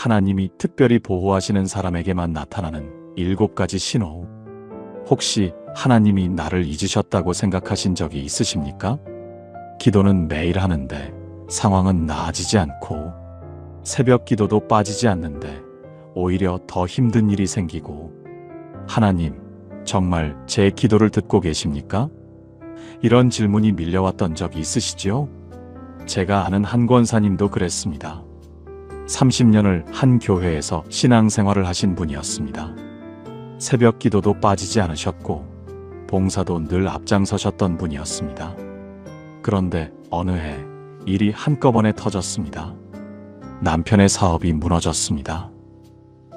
하나님이 특별히 보호하시는 사람에게만 나타나는 7가지 신호. 혹시 하나님이 나를 잊으셨다고 생각하신 적이 있으십니까? 기도는 매일 하는데 상황은 나아지지 않고, 새벽 기도도 빠지지 않는데 오히려 더 힘든 일이 생기고, 하나님, 정말 제 기도를 듣고 계십니까? 이런 질문이 밀려왔던 적이 있으시죠? 제가 아는 한 권사님도 그랬습니다. 30년을 한 교회에서 신앙생활을 하신 분이었습니다. 새벽 기도도 빠지지 않으셨고 봉사도 늘 앞장서셨던 분이었습니다. 그런데 어느 해 일이 한꺼번에 터졌습니다. 남편의 사업이 무너졌습니다.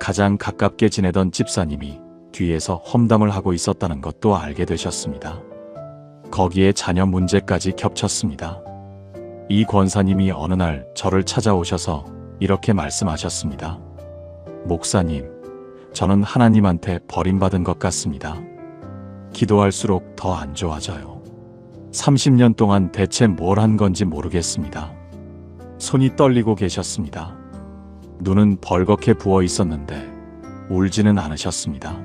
가장 가깝게 지내던 집사님이 뒤에서 험담을 하고 있었다는 것도 알게 되셨습니다. 거기에 자녀 문제까지 겹쳤습니다. 이 권사님이 어느 날 저를 찾아오셔서 이렇게 말씀하셨습니다. 목사님, 저는 하나님한테 버림받은 것 같습니다. 기도할수록 더 안 좋아져요. 30년 동안 대체 뭘 한 건지 모르겠습니다. 손이 떨리고 계셨습니다. 눈은 벌겋게 부어 있었는데 울지는 않으셨습니다.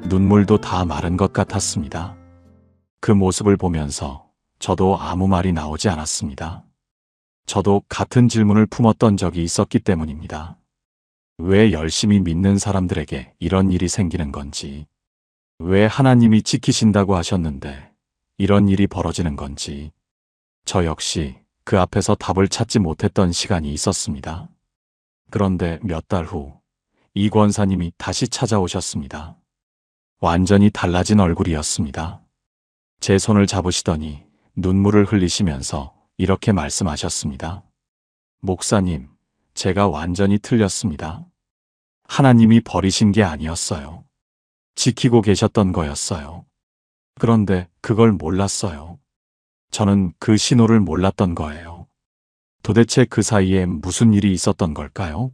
눈물도 다 마른 것 같았습니다. 그 모습을 보면서 저도 아무 말이 나오지 않았습니다. 저도 같은 질문을 품었던 적이 있었기 때문입니다. 왜 열심히 믿는 사람들에게 이런 일이 생기는 건지, 왜 하나님이 지키신다고 하셨는데 이런 일이 벌어지는 건지, 저 역시 그 앞에서 답을 찾지 못했던 시간이 있었습니다. 그런데 몇 달 후 이 권사님이 다시 찾아오셨습니다. 완전히 달라진 얼굴이었습니다. 제 손을 잡으시더니 눈물을 흘리시면서 이렇게 말씀하셨습니다. 목사님, 제가 완전히 틀렸습니다. 하나님이 버리신 게 아니었어요. 지키고 계셨던 거였어요. 그런데 그걸 몰랐어요. 저는 그 신호를 몰랐던 거예요. 도대체 그 사이에 무슨 일이 있었던 걸까요?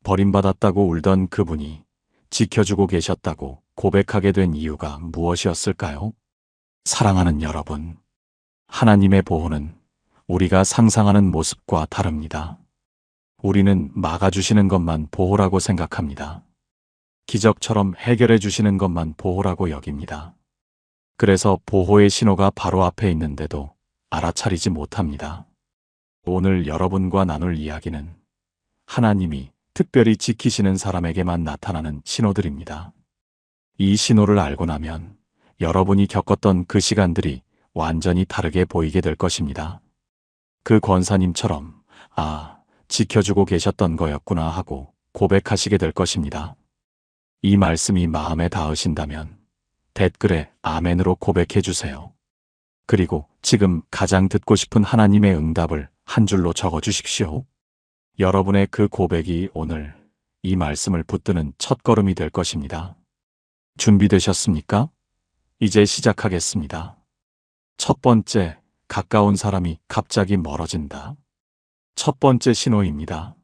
버림받았다고 울던 그분이 지켜주고 계셨다고 고백하게 된 이유가 무엇이었을까요? 사랑하는 여러분, 하나님의 보호는 우리가 상상하는 모습과 다릅니다. 우리는 막아주시는 것만 보호라고 생각합니다. 기적처럼 해결해 주시는 것만 보호라고 여깁니다. 그래서 보호의 신호가 바로 앞에 있는데도 알아차리지 못합니다. 오늘 여러분과 나눌 이야기는 하나님이 특별히 지키시는 사람에게만 나타나는 신호들입니다. 이 신호를 알고 나면 여러분이 겪었던 그 시간들이 완전히 다르게 보이게 될 것입니다. 그 권사님처럼 지켜주고 계셨던 거였구나 하고 고백하시게 될 것입니다. 이 말씀이 마음에 닿으신다면 댓글에 아멘으로 고백해 주세요. 그리고 지금 가장 듣고 싶은 하나님의 응답을 한 줄로 적어 주십시오. 여러분의 그 고백이 오늘 이 말씀을 붙드는 첫걸음이 될 것입니다. 준비되셨습니까? 이제 시작하겠습니다. 첫 번째, 가까운 사람이 갑자기 멀어진다. 첫 번째 신호입니다.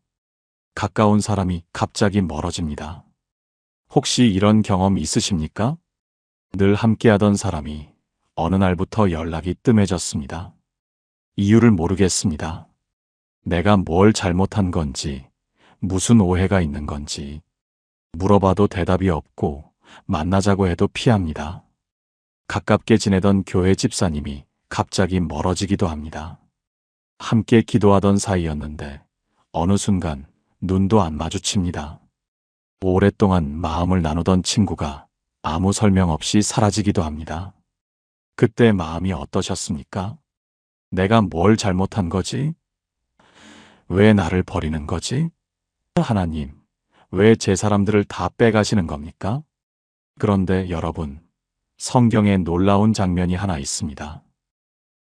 가까운 사람이 갑자기 멀어집니다. 혹시 이런 경험 있으십니까? 늘 함께하던 사람이 어느 날부터 연락이 뜸해졌습니다. 이유를 모르겠습니다. 내가 뭘 잘못한 건지, 무슨 오해가 있는 건지, 물어봐도 대답이 없고 만나자고 해도 피합니다. 가깝게 지내던 교회 집사님이 갑자기 멀어지기도 합니다. 함께 기도하던 사이였는데 어느 순간 눈도 안 마주칩니다. 오랫동안 마음을 나누던 친구가 아무 설명 없이 사라지기도 합니다. 그때 마음이 어떠셨습니까? 내가 뭘 잘못한 거지? 왜 나를 버리는 거지? 하나님, 왜 제 사람들을 다 빼가시는 겁니까? 그런데 여러분, 성경에 놀라운 장면이 하나 있습니다.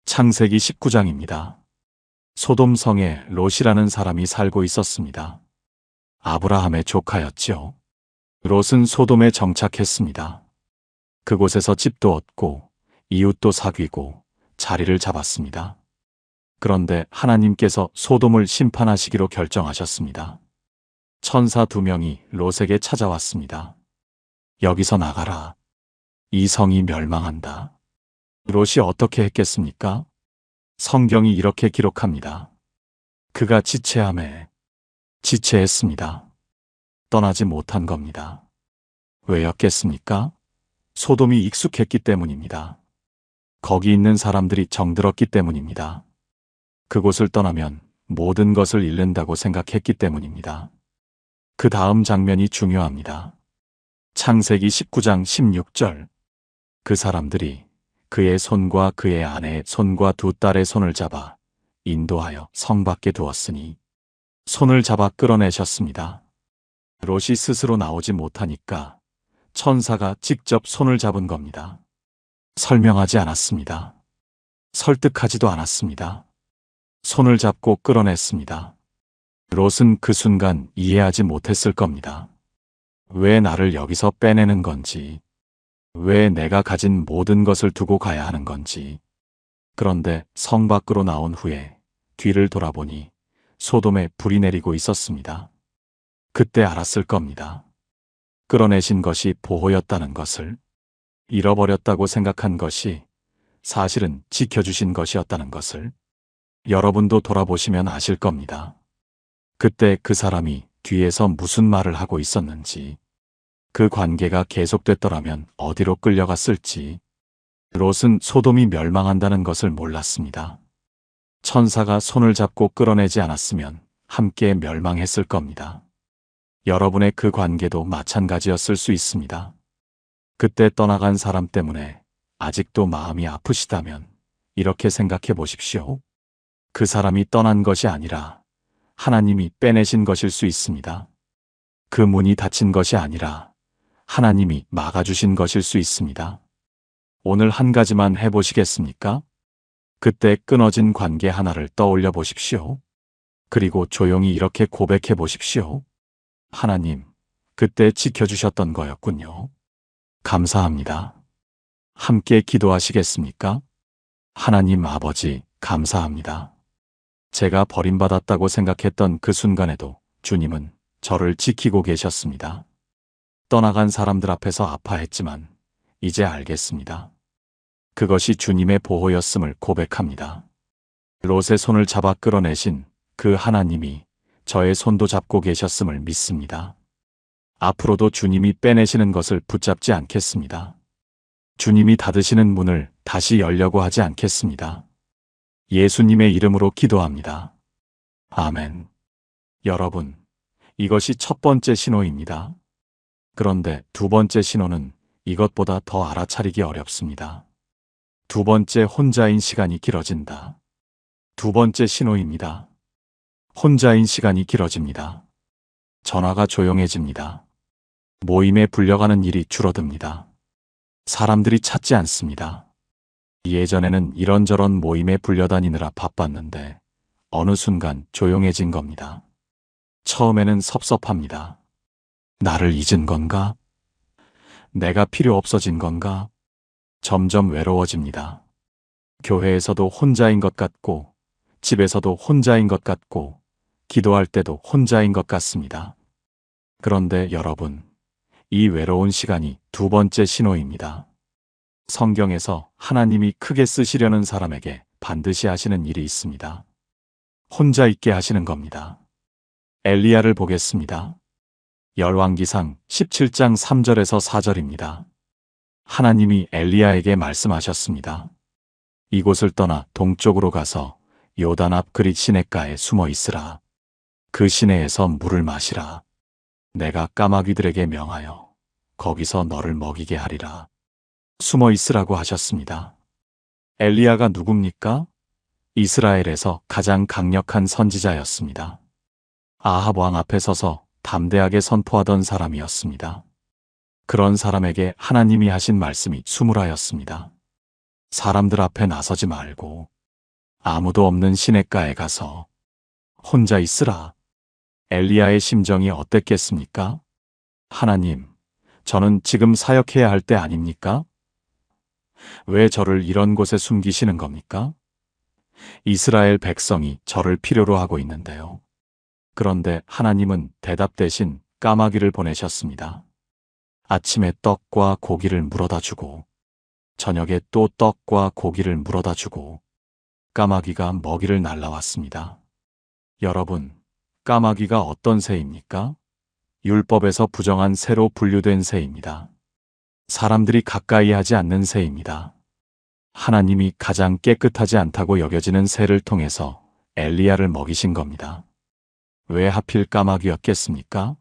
창세기 19장입니다. 소돔 성에 롯이라는 사람이 살고 있었습니다. 아브라함의 조카였죠. 롯은 소돔에 정착했습니다. 그곳에서 집도 얻고 이웃도 사귀고 자리를 잡았습니다. 그런데 하나님께서 소돔을 심판하시기로 결정하셨습니다. 천사 2명이 롯에게 찾아왔습니다. 여기서 나가라. 이 성이 멸망한다. 롯이 어떻게 했겠습니까? 성경이 이렇게 기록합니다. 그가 지체했습니다. 떠나지 못한 겁니다. 왜였겠습니까? 소돔이 익숙했기 때문입니다. 거기 있는 사람들이 정들었기 때문입니다. 그곳을 떠나면 모든 것을 잃는다고 생각했기 때문입니다. 그 다음 장면이 중요합니다. 창세기 19장 16절. 그 사람들이 그의 손과 그의 아내의 손과 두 딸의 손을 잡아 인도하여 성 밖에 두었으니 손을 잡아 끌어내셨습니다. 롯이 스스로 나오지 못하니까 천사가 직접 손을 잡은 겁니다. 설명하지 않았습니다. 설득하지도 않았습니다. 손을 잡고 끌어냈습니다. 롯은 그 순간 이해하지 못했을 겁니다. 왜 나를 여기서 빼내는 건지, 왜 내가 가진 모든 것을 두고 가야 하는 건지. 그런데 성 밖으로 나온 후에 뒤를 돌아보니 소돔에 불이 내리고 있었습니다. 그때 알았을 겁니다. 끌어내신 것이 보호였다는 것을, 잃어버렸다고 생각한 것이 사실은 지켜주신 것이었다는 것을. 여러분도 돌아보시면 아실 겁니다. 그때 그 사람이 뒤에서 무슨 말을 하고 있었는지, 그 관계가 계속됐더라면 어디로 끌려갔을지. 롯은 소돔이 멸망한다는 것을 몰랐습니다. 천사가 손을 잡고 끌어내지 않았으면 함께 멸망했을 겁니다. 여러분의 그 관계도 마찬가지였을 수 있습니다. 그때 떠나간 사람 때문에 아직도 마음이 아프시다면 이렇게 생각해 보십시오. 그 사람이 떠난 것이 아니라 하나님이 빼내신 것일 수 있습니다. 그 문이 닫힌 것이 아니라 하나님이 막아주신 것일 수 있습니다. 오늘 한 가지만 해보시겠습니까? 그때 끊어진 관계 하나를 떠올려 보십시오. 그리고 조용히 이렇게 고백해 보십시오. 하나님, 그때 지켜주셨던 거였군요. 감사합니다. 함께 기도하시겠습니까? 하나님 아버지, 감사합니다. 제가 버림받았다고 생각했던 그 순간에도 주님은 저를 지키고 계셨습니다. 떠나간 사람들 앞에서 아파했지만 이제 알겠습니다. 그것이 주님의 보호였음을 고백합니다. 롯의 손을 잡아 끌어내신 그 하나님이 저의 손도 잡고 계셨음을 믿습니다. 앞으로도 주님이 빼내시는 것을 붙잡지 않겠습니다. 주님이 닫으시는 문을 다시 열려고 하지 않겠습니다. 예수님의 이름으로 기도합니다. 아멘. 여러분, 이것이 첫 번째 신호입니다. 그런데 두 번째 신호는 이것보다 더 알아차리기 어렵습니다. 두 번째, 혼자인 시간이 길어진다. 두 번째 신호입니다. 혼자인 시간이 길어집니다. 전화가 조용해집니다. 모임에 불려가는 일이 줄어듭니다. 사람들이 찾지 않습니다. 예전에는 이런저런 모임에 불려다니느라 바빴는데 어느 순간 조용해진 겁니다. 처음에는 섭섭합니다. 나를 잊은 건가? 내가 필요 없어진 건가? 점점 외로워집니다. 교회에서도 혼자인 것 같고, 집에서도 혼자인 것 같고, 기도할 때도 혼자인 것 같습니다. 그런데 여러분, 이 외로운 시간이 두 번째 신호입니다. 성경에서 하나님이 크게 쓰시려는 사람에게 반드시 하시는 일이 있습니다. 혼자 있게 하시는 겁니다. 엘리야를 보겠습니다. 열왕기상 17장 3절에서 4절입니다. 하나님이 엘리야에게 말씀하셨습니다. 이곳을 떠나 동쪽으로 가서 요단 앞 그릿 시냇가에 숨어 있으라. 그 시내에서 물을 마시라. 내가 까마귀들에게 명하여 거기서 너를 먹이게 하리라. 숨어 있으라고 하셨습니다. 엘리야가 누굽니까? 이스라엘에서 가장 강력한 선지자였습니다. 아합 왕 앞에 서서 담대하게 선포하던 사람이었습니다. 그런 사람에게 하나님이 하신 말씀이 숨으라였습니다. 사람들 앞에 나서지 말고 아무도 없는 시냇가에 가서 혼자 있으라. 엘리야의 심정이 어땠겠습니까? 하나님, 저는 지금 사역해야 할 때 아닙니까? 왜 저를 이런 곳에 숨기시는 겁니까? 이스라엘 백성이 저를 필요로 하고 있는데요. 그런데 하나님은 대답 대신 까마귀를 보내셨습니다. 아침에 떡과 고기를 물어다 주고, 저녁에 또 떡과 고기를 물어다 주고, 까마귀가 먹이를 날라왔습니다. 여러분, 까마귀가 어떤 새입니까? 율법에서 부정한 새로 분류된 새입니다. 사람들이 가까이 하지 않는 새입니다. 하나님이 가장 깨끗하지 않다고 여겨지는 새를 통해서 엘리야를 먹이신 겁니다. 왜 하필 까마귀였겠습니까?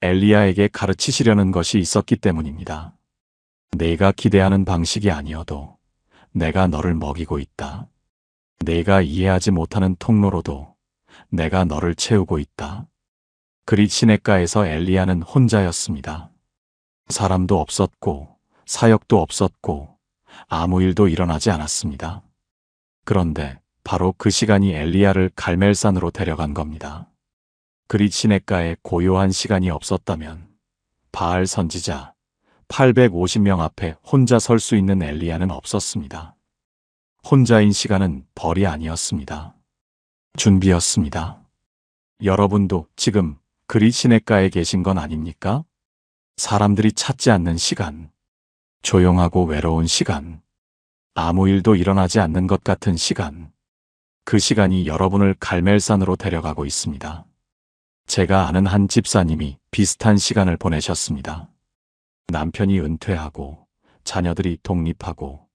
엘리야에게 가르치시려는 것이 있었기 때문입니다. 내가 기대하는 방식이 아니어도 내가 너를 먹이고 있다. 내가 이해하지 못하는 통로로도 내가 너를 채우고 있다. 그리 시냇가에서 엘리야는 혼자였습니다. 사람도 없었고 사역도 없었고 아무 일도 일어나지 않았습니다. 그런데 바로 그 시간이 엘리야를 갈멜산으로 데려간 겁니다. 그리 시냇가에 고요한 시간이 없었다면 바알 선지자 850명 앞에 혼자 설 수 있는 엘리야는 없었습니다. 혼자인 시간은 벌이 아니었습니다. 준비였습니다. 여러분도 지금 그리 시냇가에 계신 건 아닙니까? 사람들이 찾지 않는 시간, 조용하고 외로운 시간, 아무 일도 일어나지 않는 것 같은 시간, 그 시간이 여러분을 갈멜산으로 데려가고 있습니다. 제가 아는 한 집사님이 비슷한 시간을 보내셨습니다. 남편이 은퇴하고 자녀들이 독립하고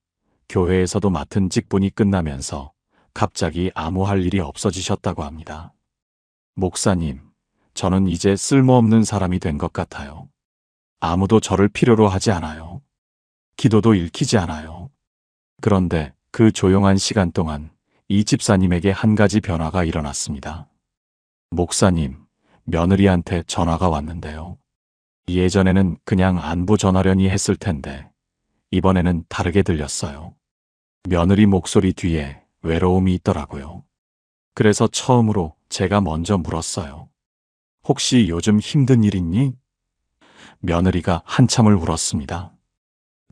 교회에서도 맡은 직분이 끝나면서 갑자기 아무 할 일이 없어지셨다고 합니다. 목사님, 저는 이제 쓸모없는 사람이 된 것 같아요. 아무도 저를 필요로 하지 않아요. 기도도 읽히지 않아요. 그런데 그 조용한 시간 동안 이 집사님에게 한 가지 변화가 일어났습니다. 목사님, 며느리한테 전화가 왔는데요. 예전에는 그냥 안부 전하려니 했을 텐데 이번에는 다르게 들렸어요. 며느리 목소리 뒤에 외로움이 있더라고요. 그래서 처음으로 제가 먼저 물었어요. 혹시 요즘 힘든 일 있니? 며느리가 한참을 울었습니다.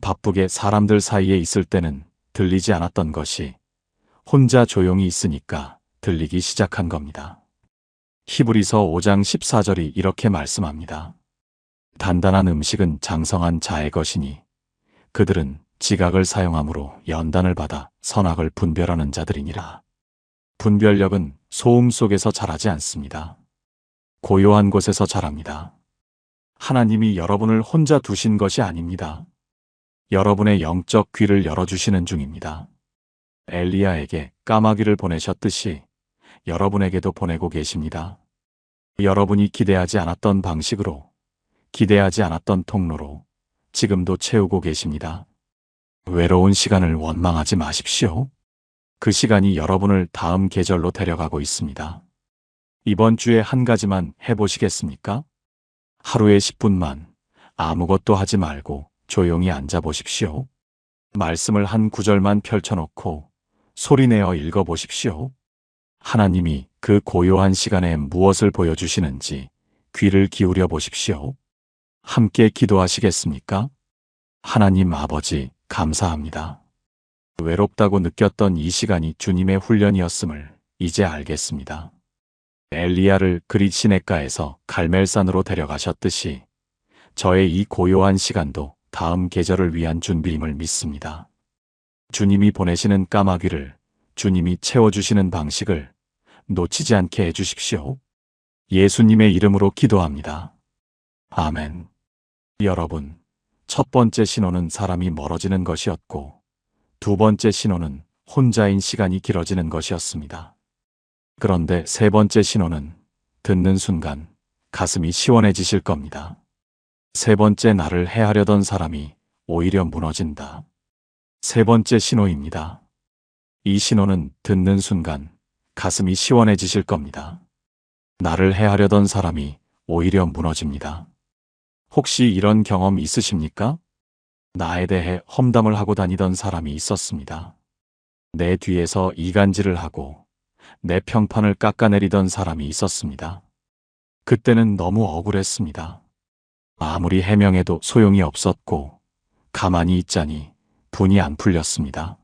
바쁘게 사람들 사이에 있을 때는 들리지 않았던 것이 혼자 조용히 있으니까 들리기 시작한 겁니다. 히브리서 5장 14절이 이렇게 말씀합니다. 단단한 음식은 장성한 자의 것이니 그들은 지각을 사용함으로 연단을 받아 선악을 분별하는 자들이니라. 분별력은 소음 속에서 자라지 않습니다. 고요한 곳에서 자랍니다. 하나님이 여러분을 혼자 두신 것이 아닙니다. 여러분의 영적 귀를 열어주시는 중입니다. 엘리야에게 까마귀를 보내셨듯이 여러분에게도 보내고 계십니다. 여러분이 기대하지 않았던 방식으로, 기대하지 않았던 통로로 지금도 채우고 계십니다. 외로운 시간을 원망하지 마십시오. 그 시간이 여러분을 다음 계절로 데려가고 있습니다. 이번 주에 한 가지만 해보시겠습니까? 하루에 10분만 아무것도 하지 말고 조용히 앉아 보십시오. 말씀을 한 구절만 펼쳐놓고 소리내어 읽어보십시오. 하나님이 그 고요한 시간에 무엇을 보여주시는지 귀를 기울여 보십시오. 함께 기도하시겠습니까? 하나님 아버지, 감사합니다. 외롭다고 느꼈던 이 시간이 주님의 훈련이었음을 이제 알겠습니다. 엘리야를 그리 시냇가에서 갈멜산으로 데려가셨듯이 저의 이 고요한 시간도 다음 계절을 위한 준비임을 믿습니다. 주님이 보내시는 까마귀를, 주님이 채워주시는 방식을 놓치지 않게 해주십시오. 예수님의 이름으로 기도합니다. 아멘. 여러분, 첫 번째 신호는 사람이 멀어지는 것이었고, 두 번째 신호는 혼자인 시간이 길어지는 것이었습니다. 그런데 세 번째 신호는 듣는 순간 가슴이 시원해지실 겁니다. 세 번째 나를 해하려던 사람이 오히려 무너진다. 세 번째 신호입니다. 이 신호는 듣는 순간 가슴이 시원해지실 겁니다. 나를 해하려던 사람이 오히려 무너집니다. 혹시 이런 경험 있으십니까? 나에 대해 험담을 하고 다니던 사람이 있었습니다. 내 뒤에서 이간질을 하고 내 평판을 깎아내리던 사람이 있었습니다. 그때는 너무 억울했습니다. 아무리 해명해도 소용이 없었고 가만히 있자니 분이 안 풀렸습니다.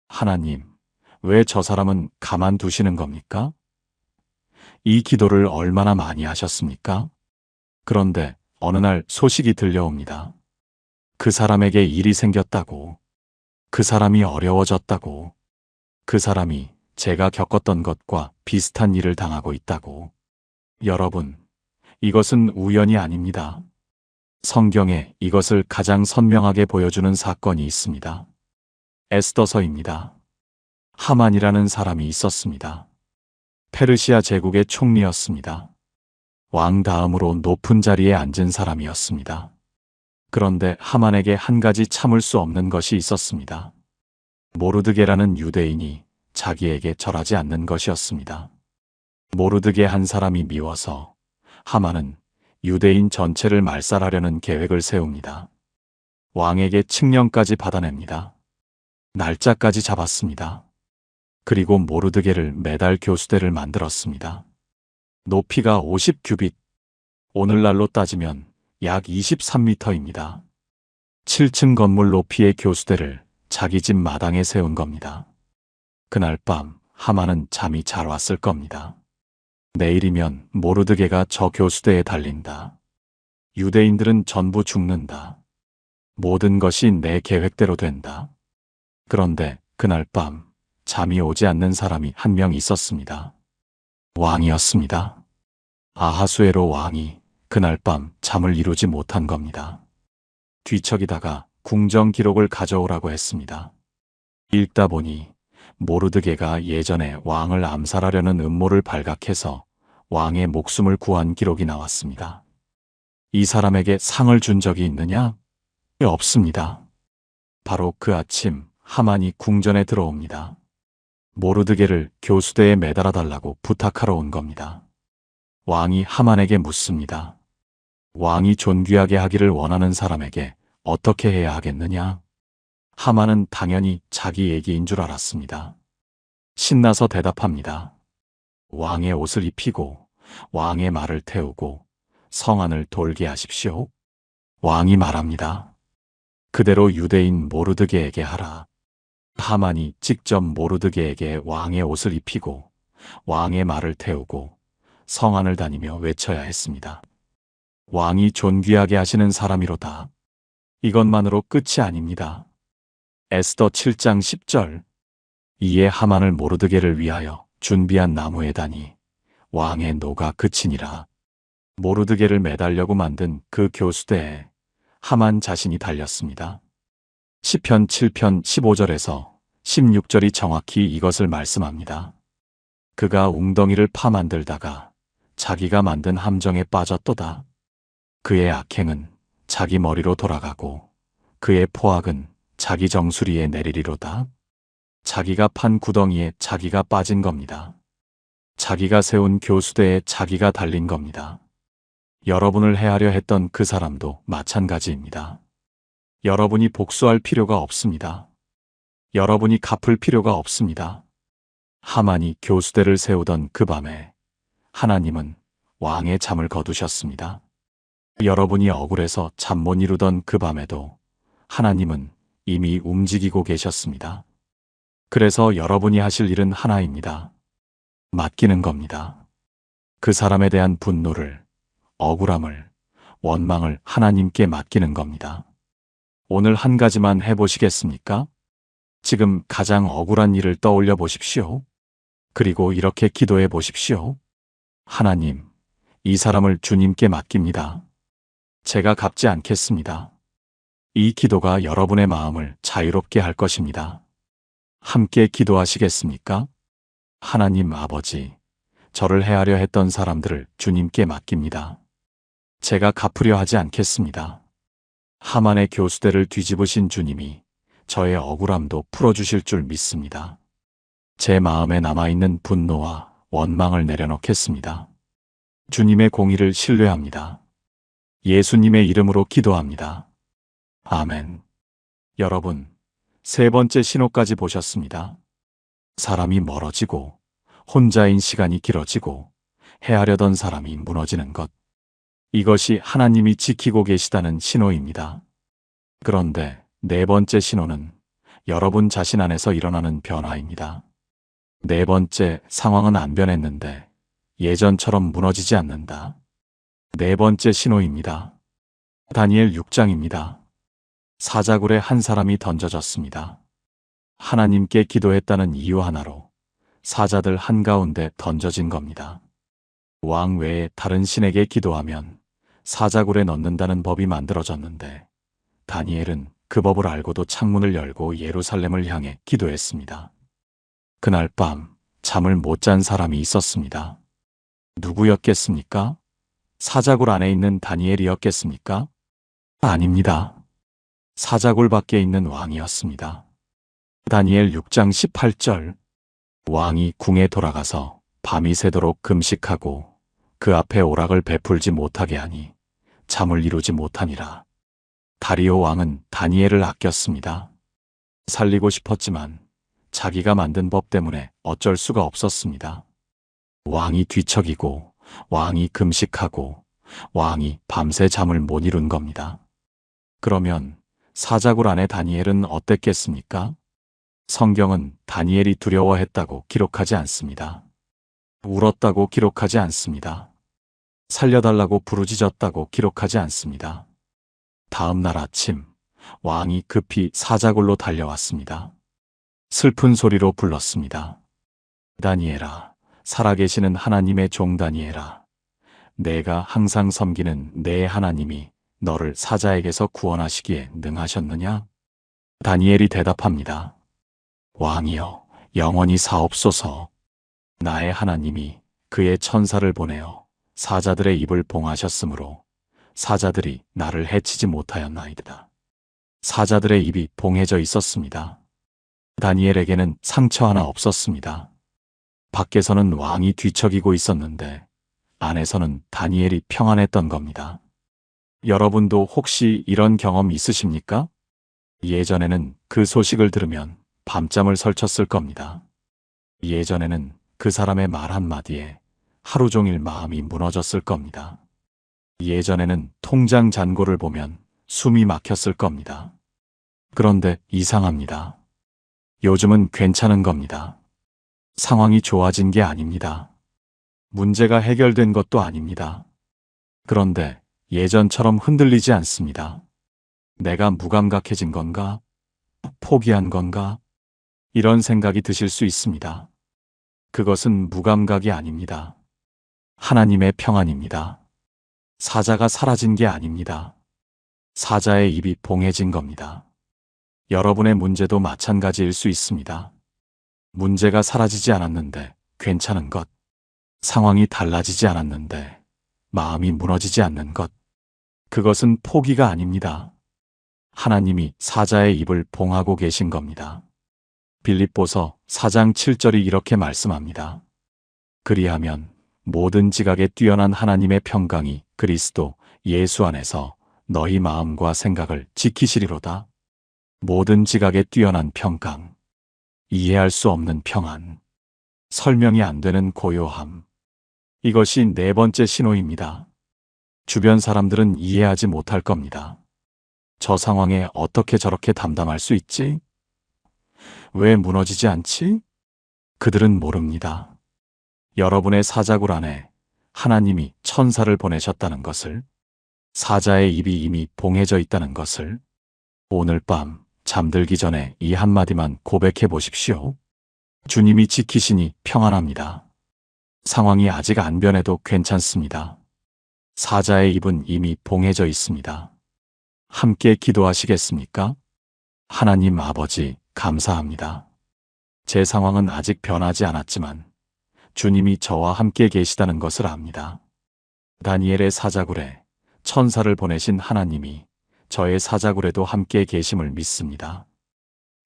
하나님, 왜 저 사람은 가만두시는 겁니까? 이 기도를 얼마나 많이 하셨습니까? 그런데 어느 날 소식이 들려옵니다. 그 사람에게 일이 생겼다고, 그 사람이 어려워졌다고, 그 사람이 제가 겪었던 것과 비슷한 일을 당하고 있다고. 여러분, 이것은 우연이 아닙니다. 성경에 이것을 가장 선명하게 보여주는 사건이 있습니다. 에스더서입니다. 하만이라는 사람이 있었습니다. 페르시아 제국의 총리였습니다. 왕 다음으로 높은 자리에 앉은 사람이었습니다. 그런데 하만에게 한 가지 참을 수 없는 것이 있었습니다. 모르드게라는 유대인이 자기에게 절하지 않는 것이었습니다. 모르드게 한 사람이 미워서 하만은 유대인 전체를 말살하려는 계획을 세웁니다. 왕에게 칙령까지 받아냅니다. 날짜까지 잡았습니다. 그리고 모르드게를 매달 교수대를 만들었습니다. 높이가 50규빗, 오늘날로 따지면 약 23m입니다. 7층 건물 높이의 교수대를 자기 집 마당에 세운 겁니다. 그날 밤 하만은 잠이 잘 왔을 겁니다. 내일이면 모르드게가 저 교수대에 달린다. 유대인들은 전부 죽는다. 모든 것이 내 계획대로 된다. 그런데 그날 밤 잠이 오지 않는 사람이 한 명 있었습니다. 왕이었습니다. 아하수에로 왕이 그날 밤 잠을 이루지 못한 겁니다. 뒤척이다가 궁정 기록을 가져오라고 했습니다. 읽다 보니 모르드게가 예전에 왕을 암살하려는 음모를 발각해서 왕의 목숨을 구한 기록이 나왔습니다. 이 사람에게 상을 준 적이 있느냐? 없습니다. 바로 그 아침 하만이 궁전에 들어옵니다. 모르드게를 교수대에 매달아 달라고 부탁하러 온 겁니다. 왕이 하만에게 묻습니다. 왕이 존귀하게 하기를 원하는 사람에게 어떻게 해야 하겠느냐? 하만은 당연히 자기 얘기인 줄 알았습니다. 신나서 대답합니다. 왕의 옷을 입히고 왕의 말을 태우고 성안을 돌게 하십시오. 왕이 말합니다. 그대로 유대인 모르드게에게 하라. 하만이 직접 모르드게에게 왕의 옷을 입히고 왕의 말을 태우고 성안을 다니며 외쳐야 했습니다. 왕이 존귀하게 하시는 사람이로다. 이것만으로 끝이 아닙니다. 에스더 7장 10절. 이에 하만을 모르드게를 위하여 준비한 나무에 다니 왕의 노가 그치니라. 모르드게를 매달려고 만든 그 교수대에 하만 자신이 달렸습니다. 시편 7편 15절에서 16절이 정확히 이것을 말씀합니다. 그가 웅덩이를 파 만들다가 자기가 만든 함정에 빠졌도다. 그의 악행은 자기 머리로 돌아가고 그의 포악은 자기 정수리에 내리리로다. 자기가 판 구덩이에 자기가 빠진 겁니다. 자기가 세운 교수대에 자기가 달린 겁니다. 여러분을 해하려 했던 그 사람도 마찬가지입니다. 여러분이 복수할 필요가 없습니다. 여러분이 갚을 필요가 없습니다. 하만이 교수대를 세우던 그 밤에 하나님은 왕의 잠을 거두셨습니다. 여러분이 억울해서 잠 못 이루던 그 밤에도 하나님은 이미 움직이고 계셨습니다. 그래서 여러분이 하실 일은 하나입니다. 맡기는 겁니다. 그 사람에 대한 분노를, 억울함을, 원망을 하나님께 맡기는 겁니다. 오늘 한 가지만 해보시겠습니까? 지금 가장 억울한 일을 떠올려 보십시오. 그리고 이렇게 기도해 보십시오. 하나님, 이 사람을 주님께 맡깁니다. 제가 갚지 않겠습니다. 이 기도가 여러분의 마음을 자유롭게 할 것입니다. 함께 기도하시겠습니까? 하나님 아버지, 저를 해하려 했던 사람들을 주님께 맡깁니다. 제가 갚으려 하지 않겠습니다. 하만의 교수대를 뒤집으신 주님이 저의 억울함도 풀어주실 줄 믿습니다. 제 마음에 남아있는 분노와 원망을 내려놓겠습니다. 주님의 공의를 신뢰합니다. 예수님의 이름으로 기도합니다. 아멘. 여러분, 세 번째 신호까지 보셨습니다. 사람이 멀어지고 혼자인 시간이 길어지고 해하려던 사람이 무너지는 것. 이것이 하나님이 지키고 계시다는 신호입니다. 그런데 네 번째 신호는 여러분 자신 안에서 일어나는 변화입니다. 네 번째, 상황은 안 변했는데 예전처럼 무너지지 않는다. 네 번째 신호입니다. 다니엘 6장입니다. 사자굴에 한 사람이 던져졌습니다. 하나님께 기도했다는 이유 하나로 사자들 한가운데 던져진 겁니다. 왕 외에 다른 신에게 기도하면 사자굴에 넣는다는 법이 만들어졌는데 다니엘은 그 법을 알고도 창문을 열고 예루살렘을 향해 기도했습니다. 그날 밤 잠을 못 잔 사람이 있었습니다. 누구였겠습니까? 사자굴 안에 있는 다니엘이었겠습니까? 아닙니다. 사자굴 밖에 있는 왕이었습니다. 다니엘 6장 18절. 왕이 궁에 돌아가서 밤이 새도록 금식하고 그 앞에 오락을 베풀지 못하게 하니 잠을 이루지 못하니라. 다리오 왕은 다니엘을 아꼈습니다. 살리고 싶었지만 자기가 만든 법 때문에 어쩔 수가 없었습니다. 왕이 뒤척이고 왕이 금식하고 왕이 밤새 잠을 못 이룬 겁니다. 그러면 사자굴 안에 다니엘은 어땠겠습니까? 성경은 다니엘이 두려워했다고 기록하지 않습니다. 울었다고 기록하지 않습니다. 살려달라고 부르짖었다고 기록하지 않습니다. 다음 날 아침 왕이 급히 사자굴로 달려왔습니다. 슬픈 소리로 불렀습니다. 다니엘아, 살아계시는 하나님의 종 다니엘아, 내가 항상 섬기는 내 하나님이 너를 사자에게서 구원하시기에 능하셨느냐? 다니엘이 대답합니다. 왕이여, 영원히 사옵소서. 나의 하나님이 그의 천사를 보내어 사자들의 입을 봉하셨으므로 사자들이 나를 해치지 못하였나이다. 사자들의 입이 봉해져 있었습니다. 다니엘에게는 상처 하나 없었습니다. 밖에서는 왕이 뒤척이고 있었는데 안에서는 다니엘이 평안했던 겁니다. 여러분도 혹시 이런 경험 있으십니까? 예전에는 그 소식을 들으면 밤잠을 설쳤을 겁니다. 예전에는 그 사람의 말 한마디에 하루 종일 마음이 무너졌을 겁니다. 예전에는 통장 잔고를 보면 숨이 막혔을 겁니다. 그런데 이상합니다. 요즘은 괜찮은 겁니다. 상황이 좋아진 게 아닙니다. 문제가 해결된 것도 아닙니다. 그런데 예전처럼 흔들리지 않습니다. 내가 무감각해진 건가? 포기한 건가? 이런 생각이 드실 수 있습니다. 그것은 무감각이 아닙니다. 하나님의 평안입니다. 사자가 사라진 게 아닙니다. 사자의 입이 봉해진 겁니다. 여러분의 문제도 마찬가지일 수 있습니다. 문제가 사라지지 않았는데 괜찮은 것, 상황이 달라지지 않았는데 마음이 무너지지 않는 것, 그것은 포기가 아닙니다. 하나님이 사자의 입을 봉하고 계신 겁니다. 빌립보서 4장 7절이 이렇게 말씀합니다. 그리하면 모든 지각에 뛰어난 하나님의 평강이 그리스도 예수 안에서 너희 마음과 생각을 지키시리로다. 모든 지각에 뛰어난 평강, 이해할 수 없는 평안, 설명이 안 되는 고요함. 이것이 네 번째 신호입니다. 주변 사람들은 이해하지 못할 겁니다. 저 상황에 어떻게 저렇게 담담할 수 있지? 왜 무너지지 않지? 그들은 모릅니다. 여러분의 사자굴 안에 하나님이 천사를 보내셨다는 것을, 사자의 입이 이미 봉해져 있다는 것을, 오늘 밤 잠들기 전에 이 한마디만 고백해 보십시오. 주님이 지키시니 평안합니다. 상황이 아직 안 변해도 괜찮습니다. 사자의 입은 이미 봉해져 있습니다. 함께 기도하시겠습니까? 하나님 아버지, 감사합니다. 제 상황은 아직 변하지 않았지만 주님이 저와 함께 계시다는 것을 압니다. 다니엘의 사자굴에 천사를 보내신 하나님이 저의 사자굴에도 함께 계심을 믿습니다.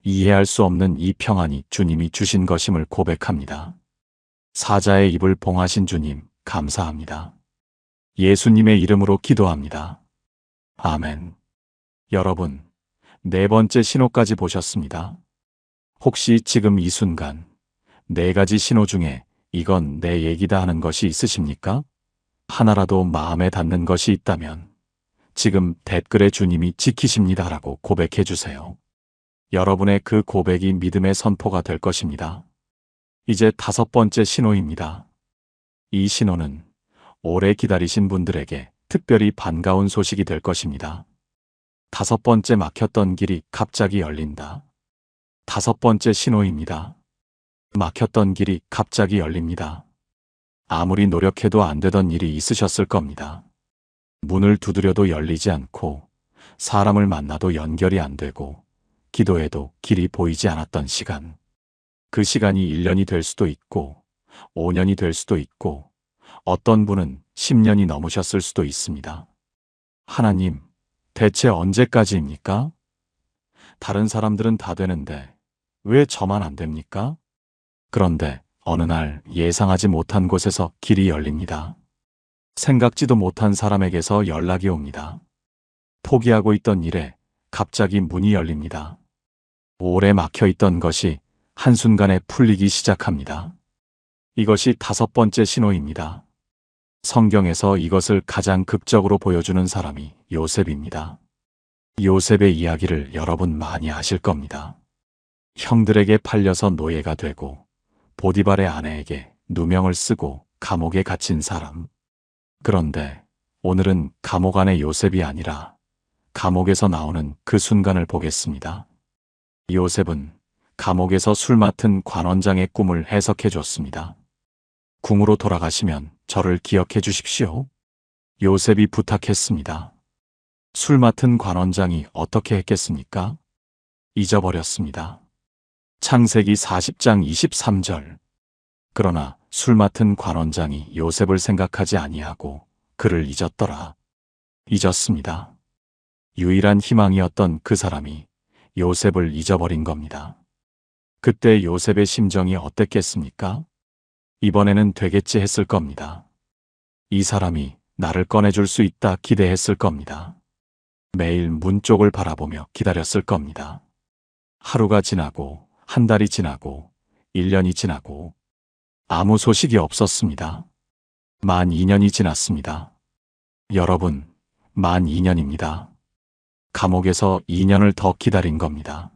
이해할 수 없는 이 평안이 주님이 주신 것임을 고백합니다. 사자의 입을 봉하신 주님, 감사합니다. 예수님의 이름으로 기도합니다. 아멘. 여러분, 네 번째 신호까지 보셨습니다. 혹시 지금 이 순간 네 가지 신호 중에 이건 내 얘기다 하는 것이 있으십니까? 하나라도 마음에 닿는 것이 있다면 지금 댓글에 주님이 지키십니다라고 고백해 주세요. 여러분의 그 고백이 믿음의 선포가 될 것입니다. 이제 다섯 번째 신호입니다. 이 신호는 오래 기다리신 분들에게 특별히 반가운 소식이 될 것입니다. 다섯 번째 막혔던 길이 갑자기 열린다. 다섯 번째 신호입니다. 막혔던 길이 갑자기 열립니다. 아무리 노력해도 안 되던 일이 있으셨을 겁니다. 문을 두드려도 열리지 않고 사람을 만나도 연결이 안 되고 기도해도 길이 보이지 않았던 시간. 그 시간이 1년이 될 수도 있고 5년이 될 수도 있고 어떤 분은 10년이 넘으셨을 수도 있습니다. 하나님, 대체 언제까지입니까? 다른 사람들은 다 되는데 왜 저만 안 됩니까? 그런데 어느 날 예상하지 못한 곳에서 길이 열립니다. 생각지도 못한 사람에게서 연락이 옵니다. 포기하고 있던 일에 갑자기 문이 열립니다. 오래 막혀 있던 것이 한순간에 풀리기 시작합니다. 이것이 5번째 신호입니다. 성경에서 이것을 가장 극적으로 보여주는 사람이 요셉입니다. 요셉의 이야기를 여러분 많이 아실 겁니다. 형들에게 팔려서 노예가 되고 보디발의 아내에게 누명을 쓰고 감옥에 갇힌 사람. 그런데 오늘은 감옥 안의 요셉이 아니라 감옥에서 나오는 그 순간을 보겠습니다. 요셉은 감옥에서 술 맡은 관원장의 꿈을 해석해 줬습니다. 궁으로 돌아가시면 저를 기억해 주십시오. 요셉이 부탁했습니다. 술 맡은 관원장이 어떻게 했겠습니까? 잊어버렸습니다. 창세기 40장 23절. 그러나 술 맡은 관원장이 요셉을 생각하지 아니하고 그를 잊었더라. 잊었습니다. 유일한 희망이었던 그 사람이 요셉을 잊어버린 겁니다. 그때 요셉의 심정이 어땠겠습니까? 이번에는 되겠지 했을 겁니다. 이 사람이 나를 꺼내줄 수 있다 기대했을 겁니다. 매일 문 쪽을 바라보며 기다렸을 겁니다. 하루가 지나고 한 달이 지나고 1년이 지나고 아무 소식이 없었습니다. 만 2년이 지났습니다. 여러분, 만 2년입니다. 감옥에서 2년을 더 기다린 겁니다.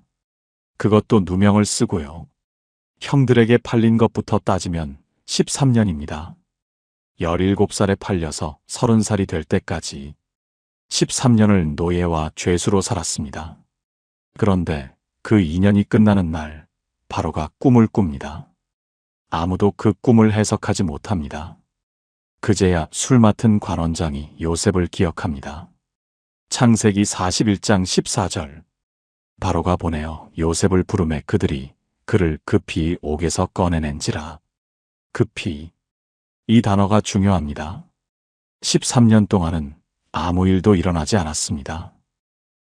그것도 누명을 쓰고요. 형들에게 팔린 것부터 따지면 13년입니다. 17살에 팔려서 30살이 될 때까지 13년을 노예와 죄수로 살았습니다. 그런데 그 2년이 끝나는 날, 바로가 꿈을 꿉니다. 아무도 그 꿈을 해석하지 못합니다. 그제야 술 맡은 관원장이 요셉을 기억합니다. 창세기 41장 14절. 바로가 보내어 요셉을 부르매 그들이 그를 급히 옥에서 꺼내낸지라. 급히. 이 단어가 중요합니다. 13년 동안은 아무 일도 일어나지 않았습니다.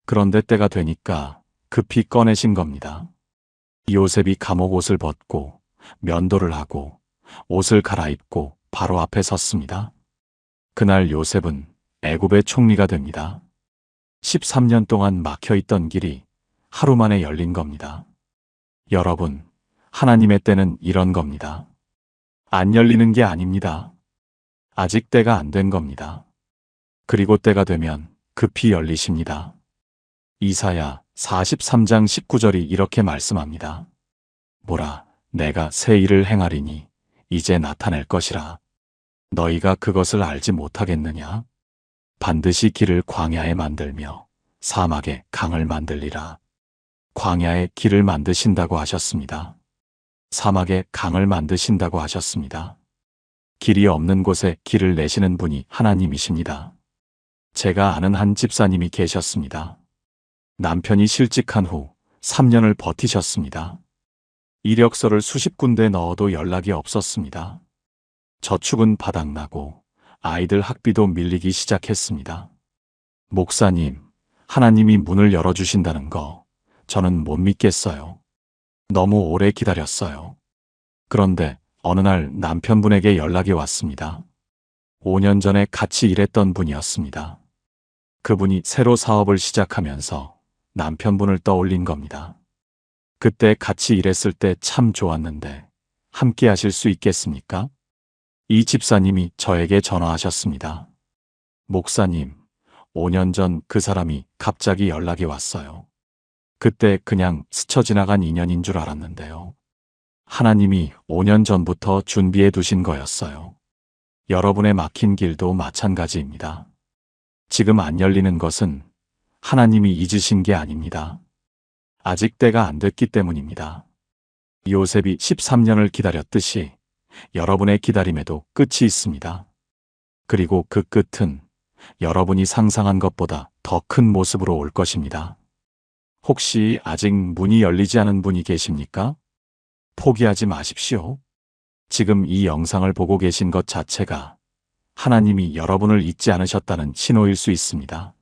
그런데 때가 되니까 급히 꺼내신 겁니다. 요셉이 감옥 옷을 벗고 면도를 하고 옷을 갈아입고 바로 앞에 섰습니다. 그날 요셉은 애굽의 총리가 됩니다. 13년 동안 막혀있던 길이 하루 만에 열린 겁니다. 여러분, 하나님의 때는 이런 겁니다. 안 열리는 게 아닙니다. 아직 때가 안 된 겁니다. 그리고 때가 되면 급히 열리십니다. 이사야 43장 19절이 이렇게 말씀합니다. 보라, 내가 새 일을 행하리니 이제 나타낼 것이라. 너희가 그것을 알지 못하겠느냐? 반드시 길을 광야에 만들며 사막에 강을 만들리라. 광야에 길을 만드신다고 하셨습니다. 사막에 강을 만드신다고 하셨습니다. 길이 없는 곳에 길을 내시는 분이 하나님이십니다. 제가 아는 한 집사님이 계셨습니다. 남편이 실직한 후 3년을 버티셨습니다. 이력서를 수십 군데 넣어도 연락이 없었습니다. 저축은 바닥나고 아이들 학비도 밀리기 시작했습니다. 목사님, 하나님이 문을 열어주신다는 거 저는 못 믿겠어요. 너무 오래 기다렸어요. 그런데 어느 날 남편분에게 연락이 왔습니다. 5년 전에 같이 일했던 분이었습니다. 그분이 새로 사업을 시작하면서 남편분을 떠올린 겁니다. 그때 같이 일했을 때 참 좋았는데 함께 하실 수 있겠습니까? 이 집사님이 저에게 전화하셨습니다. 목사님, 5년 전 그 사람이 갑자기 연락이 왔어요. 그때 그냥 스쳐 지나간 인연인 줄 알았는데요. 하나님이 5년 전부터 준비해 두신 거였어요. 여러분의 막힌 길도 마찬가지입니다. 지금 안 열리는 것은 하나님이 잊으신 게 아닙니다. 아직 때가 안 됐기 때문입니다. 요셉이 13년을 기다렸듯이 여러분의 기다림에도 끝이 있습니다. 그리고 그 끝은 여러분이 상상한 것보다 더 큰 모습으로 올 것입니다. 혹시 아직 문이 열리지 않은 분이 계십니까? 포기하지 마십시오. 지금 이 영상을 보고 계신 것 자체가 하나님이 여러분을 잊지 않으셨다는 신호일 수 있습니다.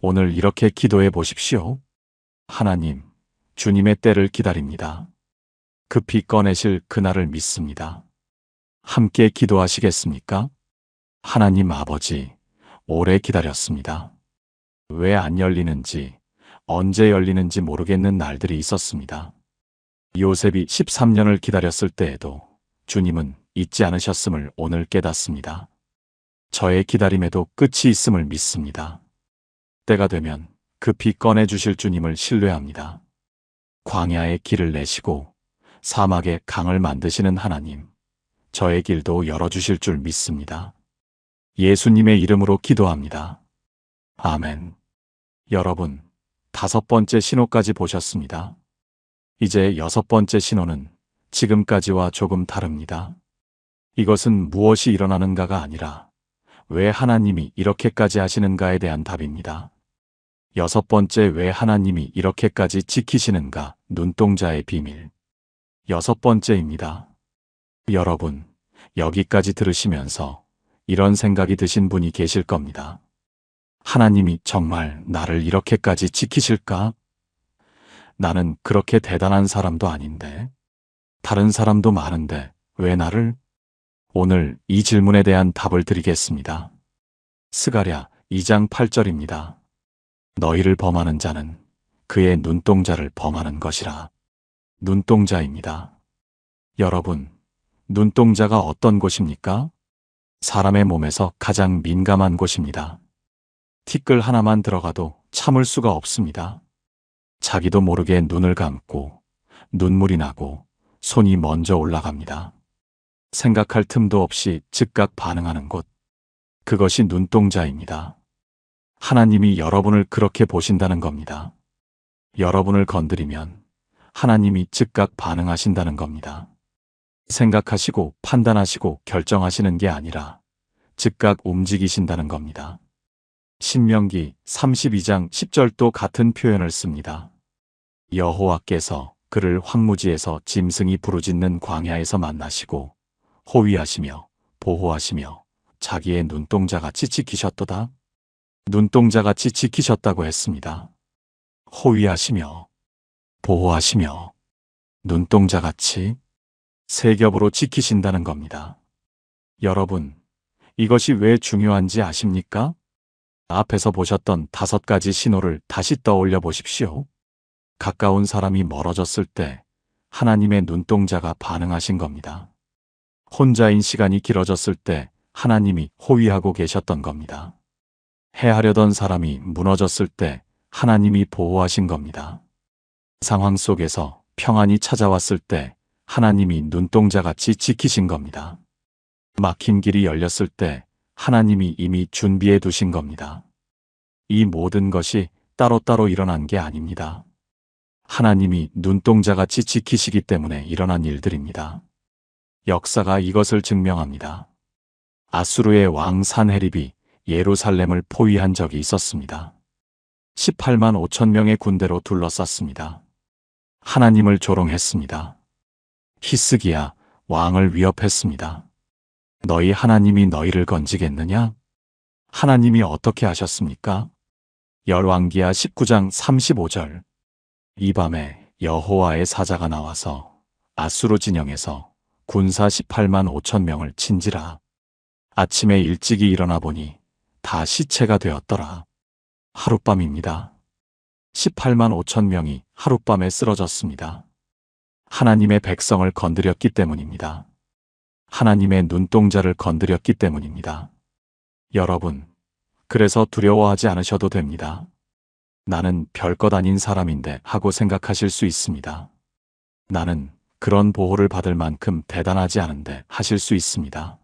오늘 이렇게 기도해 보십시오. 하나님, 주님의 때를 기다립니다. 급히 꺼내실 그날을 믿습니다. 함께 기도하시겠습니까? 하나님 아버지, 오래 기다렸습니다. 왜 안 열리는지, 언제 열리는지 모르겠는 날들이 있었습니다. 요셉이 13년을 기다렸을 때에도 주님은 잊지 않으셨음을 오늘 깨닫습니다. 저의 기다림에도 끝이 있음을 믿습니다. 때가 되면 급히 꺼내주실 주님을 신뢰합니다. 광야에 길을 내시고 사막에 강을 만드시는 하나님, 저의 길도 열어주실 줄 믿습니다. 예수님의 이름으로 기도합니다. 아멘. 여러분, 5번째 신호까지 보셨습니다. 이제 6번째 신호는 지금까지와 조금 다릅니다. 이것은 무엇이 일어나는가가 아니라 왜 하나님이 이렇게까지 하시는가에 대한 답입니다. 6번째, 왜 하나님이 이렇게까지 지키시는가, 눈동자의 비밀. 6번째입니다. 여러분, 여기까지 들으시면서 이런 생각이 드신 분이 계실 겁니다. 하나님이 정말 나를 이렇게까지 지키실까? 나는 그렇게 대단한 사람도 아닌데, 다른 사람도 많은데 왜 나를? 오늘 이 질문에 대한 답을 드리겠습니다. 스가랴 2장 8절입니다. 너희를 범하는 자는 그의 눈동자를 범하는 것이라. 눈동자입니다. 여러분, 눈동자가 어떤 곳입니까? 사람의 몸에서 가장 민감한 곳입니다. 티끌 하나만 들어가도 참을 수가 없습니다. 자기도 모르게 눈을 감고 눈물이 나고 손이 먼저 올라갑니다. 생각할 틈도 없이 즉각 반응하는 곳. 그것이 눈동자입니다. 하나님이 여러분을 그렇게 보신다는 겁니다. 여러분을 건드리면 하나님이 즉각 반응하신다는 겁니다. 생각하시고 판단하시고 결정하시는 게 아니라 즉각 움직이신다는 겁니다. 신명기 32장 10절도 같은 표현을 씁니다. 여호와께서 그를 황무지에서 짐승이 부르짖는 광야에서 만나시고 호위하시며 보호하시며 자기의 눈동자같이 지키셨도다. 눈동자같이 지키셨다고 했습니다. 호위하시며 보호하시며 눈동자같이 세 겹으로 지키신다는 겁니다. 여러분, 이것이 왜 중요한지 아십니까? 앞에서 보셨던 5가지 신호를 다시 떠올려 보십시오. 가까운 사람이 멀어졌을 때 하나님의 눈동자가 반응하신 겁니다. 혼자인 시간이 길어졌을 때 하나님이 호위하고 계셨던 겁니다. 해하려던 사람이 무너졌을 때 하나님이 보호하신 겁니다. 상황 속에서 평안이 찾아왔을 때 하나님이 눈동자같이 지키신 겁니다. 막힌 길이 열렸을 때 하나님이 이미 준비해 두신 겁니다. 이 모든 것이 따로따로 일어난 게 아닙니다. 하나님이 눈동자같이 지키시기 때문에 일어난 일들입니다. 역사가 이것을 증명합니다. 아수르의 왕 산헤립이 예루살렘을 포위한 적이 있었습니다. 18만 5천 명의 군대로 둘러쌌습니다. 하나님을 조롱했습니다. 히스기야 왕을 위협했습니다. 너희 하나님이 너희를 건지겠느냐? 하나님이 어떻게 하셨습니까? 열왕기하 19장 35절. 이 밤에 여호와의 사자가 나와서 아수르 진영에서 군사 18만 5천 명을 친지라. 아침에 일찍이 일어나 보니 다 시체가 되었더라. 하룻밤입니다. 18만 5천 명이 하룻밤에 쓰러졌습니다. 하나님의 백성을 건드렸기 때문입니다. 하나님의 눈동자를 건드렸기 때문입니다. 여러분, 그래서 두려워하지 않으셔도 됩니다. 나는 별것 아닌 사람인데 하고 생각하실 수 있습니다. 나는 그런 보호를 받을 만큼 대단하지 않은데 하실 수 있습니다.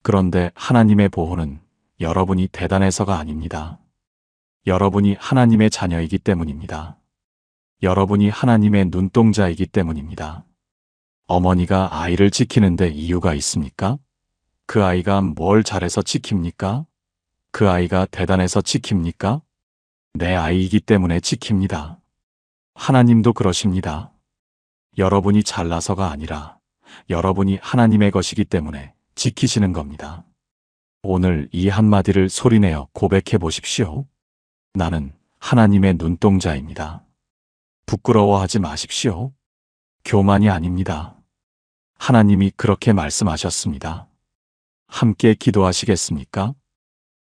그런데 하나님의 보호는 여러분이 대단해서가 아닙니다. 여러분이 하나님의 자녀이기 때문입니다. 여러분이 하나님의 눈동자이기 때문입니다. 어머니가 아이를 지키는데 이유가 있습니까? 그 아이가 뭘 잘해서 지킵니까? 그 아이가 대단해서 지킵니까? 내 아이이기 때문에 지킵니다. 하나님도 그러십니다. 여러분이 잘나서가 아니라 여러분이 하나님의 것이기 때문에 지키시는 겁니다. 오늘 이 한마디를 소리내어 고백해 보십시오. 나는 하나님의 눈동자입니다. 부끄러워하지 마십시오. 교만이 아닙니다. 하나님이 그렇게 말씀하셨습니다. 함께 기도하시겠습니까?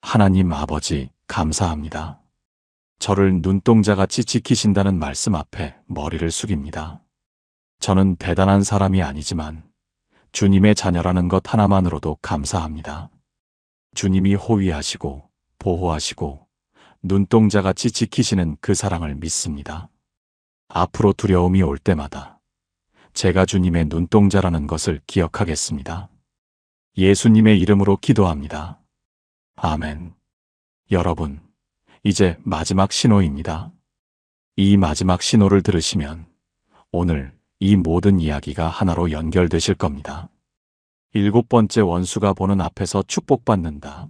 하나님 아버지, 감사합니다. 저를 눈동자같이 지키신다는 말씀 앞에 머리를 숙입니다. 저는 대단한 사람이 아니지만 주님의 자녀라는 것 하나만으로도 감사합니다. 주님이 호위하시고 보호하시고 눈동자같이 지키시는 그 사랑을 믿습니다. 앞으로 두려움이 올 때마다 제가 주님의 눈동자라는 것을 기억하겠습니다. 예수님의 이름으로 기도합니다. 아멘. 여러분, 이제 마지막 신호입니다. 이 마지막 신호를 들으시면 오늘 이 모든 이야기가 하나로 연결되실 겁니다. 7번째 원수가 보는 앞에서 축복받는다.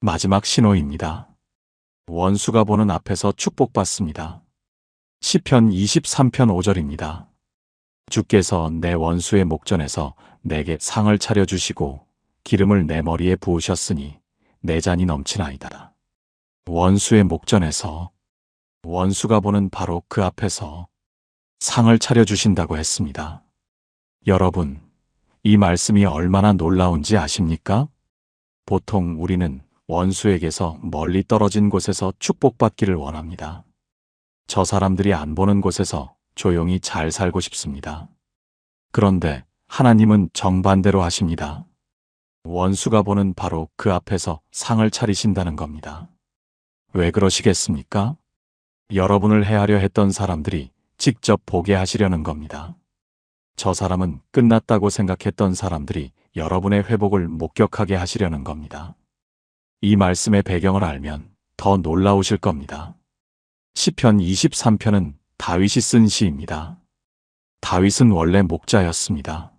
마지막 신호입니다. 원수가 보는 앞에서 축복받습니다. 시편 23편 5절입니다. 주께서 내 원수의 목전에서 내게 상을 차려주시고 기름을 내 머리에 부으셨으니 내 잔이 넘치나이다. 원수의 목전에서, 원수가 보는 바로 그 앞에서 상을 차려주신다고 했습니다. 여러분, 이 말씀이 얼마나 놀라운지 아십니까? 보통 우리는 원수에게서 멀리 떨어진 곳에서 축복받기를 원합니다. 저 사람들이 안 보는 곳에서 조용히 잘 살고 싶습니다. 그런데 하나님은 정반대로 하십니다. 원수가 보는 바로 그 앞에서 상을 차리신다는 겁니다. 왜 그러시겠습니까? 여러분을 해하려 했던 사람들이 직접 보게 하시려는 겁니다. 저 사람은 끝났다고 생각했던 사람들이 여러분의 회복을 목격하게 하시려는 겁니다. 이 말씀의 배경을 알면 더 놀라우실 겁니다. 시편 23편은 다윗이 쓴 시입니다. 다윗은 원래 목자였습니다.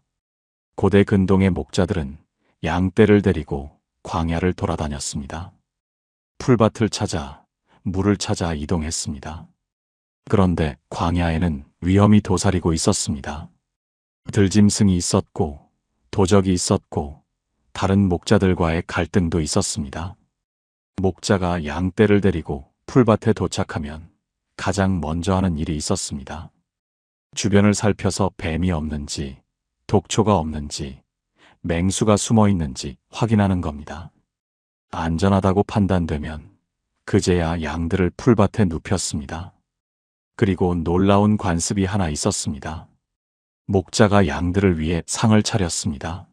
고대 근동의 목자들은 양떼를 데리고 광야를 돌아다녔습니다. 풀밭을 찾아 물을 찾아 이동했습니다. 그런데 광야에는 위험이 도사리고 있었습니다. 들짐승이 있었고 도적이 있었고 다른 목자들과의 갈등도 있었습니다. 목자가 양떼를 데리고 풀밭에 도착하면 가장 먼저 하는 일이 있었습니다. 주변을 살펴서 뱀이 없는지, 독초가 없는지, 맹수가 숨어 있는지 확인하는 겁니다. 안전하다고 판단되면 그제야 양들을 풀밭에 눕혔습니다. 그리고 놀라운 관습이 하나 있었습니다. 목자가 양들을 위해 상을 차렸습니다.